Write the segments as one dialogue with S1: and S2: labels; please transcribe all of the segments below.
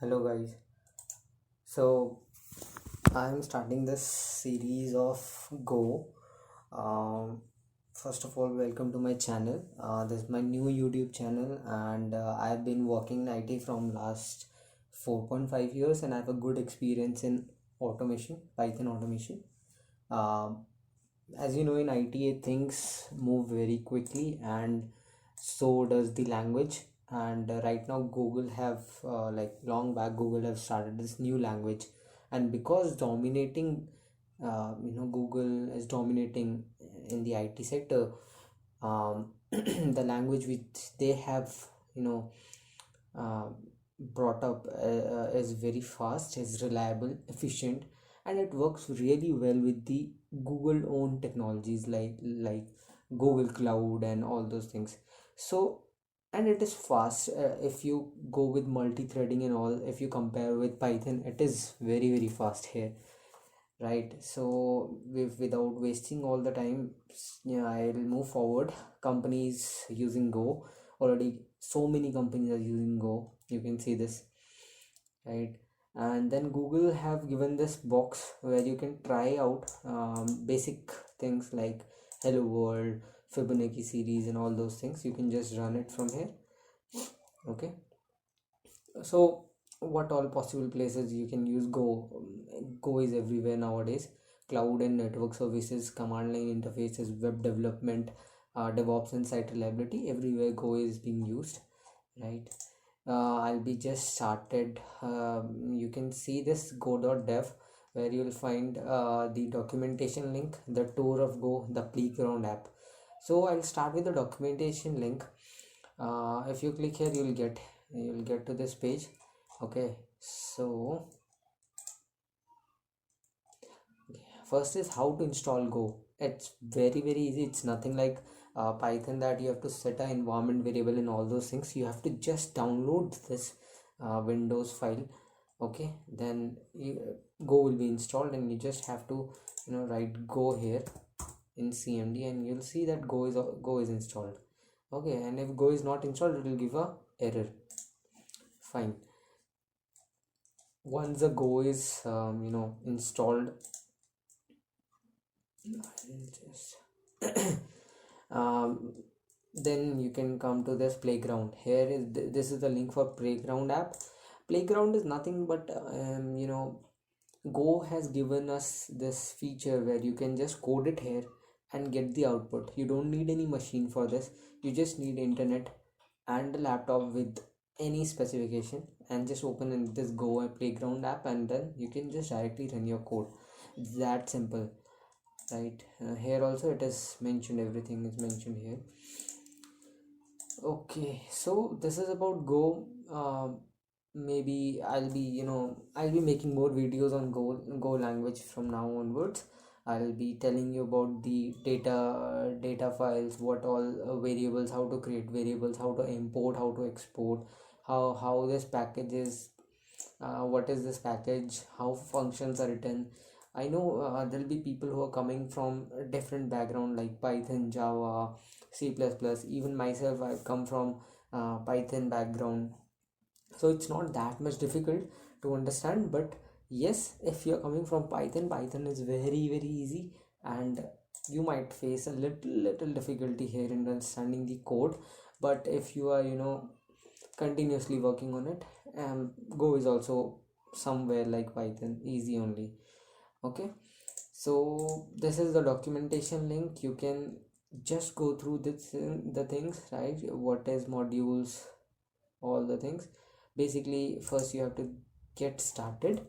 S1: Hello guys. So I'm starting this series of Go. Um, First of all, welcome to my channel. This is my new YouTube channel, and I've been working in IT from last 4.5 years, and I have a good experience in automation, Python automation. Um, as you know, in IT, things move very quickly, and so does the language. And right now, Google have like long back, Google have started this new language, and because Google is dominating in the IT sector. The language which they have, you know, uh, brought up is very fast, is reliable, efficient, and it works really well with the Google owned technologies like Google Cloud and all those things. So, and it is fast. If you go with multi-threading and all, if you compare with Python, it is very fast here, right? So without wasting all the time, yeah, I'll move forward. Companies using Go already, so many companies are using Go, you can see this, right? And then Google have given this box where you can try out basic things like Hello World, Fibonacci series, and all those things. You can just run it from here. Okay, so what all possible places you can use Go? Go is everywhere nowadays. Cloud and network services, command line interfaces, web development, DevOps and site reliability, everywhere Go is being used, right? I'll be just started. You can see this go.dev, where you'll find the documentation link, the tour of Go, the playground app. So I'll start with the documentation link. If you click here, you'll get to this page. Okay, so first is how to install Go. It's very easy. It's nothing like Python, that you have to set an environment variable and all those things. You have to just download this Windows file. Okay, then Go will be installed, and you just have to write Go here in CMD, and you'll see that Go is installed. Okay, and if Go is not installed, it will give a error. Fine. Once the Go is installed, just um, then you can come to this playground. Here is this is the link for playground app. Playground is nothing but Go has given us this feature where you can just code it here and get the output. You don't need any machine for this. You just need internet and a laptop with any specification, and just open in this Go playground app, and then you can just directly run your code. It's that simple, right? Here also it is mentioned, everything is mentioned here. Okay, so this is about Go. Maybe I'll be making more videos on Go language from now onwards. I'll be telling you about the data files, what all variables, how to create variables, how to import, how to export, how this package is, what is this package, how functions are written. I know there'll be people who are coming from a different background like Python, Java, C++. Even myself, I've come from Python background, so it's not that much difficult to understand. But yes, if you're coming from Python is very easy, and you might face a little difficulty here in understanding the code. But if you are continuously working on it, Go is also somewhere like Python, easy only. Okay, so this is the documentation link. You can just go through the things, right? What is modules, all the things. Basically, first you have to get started.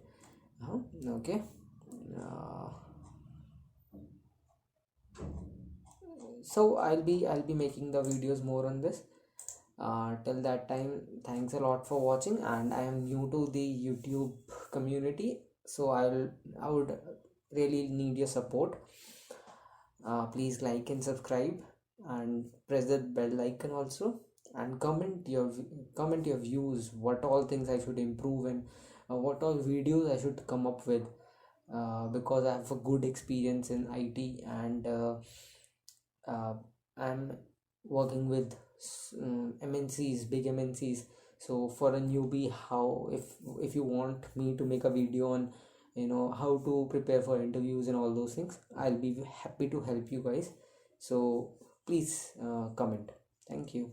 S1: Okay, uh, so I'll be making the videos more on this. Till that time, thanks a lot for watching, and I am new to the YouTube community, so I would really need your support. Please like and subscribe, and press the bell icon also, and comment your views, what all things I should improve, and what all videos I should come up with, because I have a good experience in IT, and uh, I'm working with MNCs, big MNCs. So for a newbie, how, if you want me to make a video on, how to prepare for interviews and all those things, I'll be happy to help you guys. So please comment. Thank you.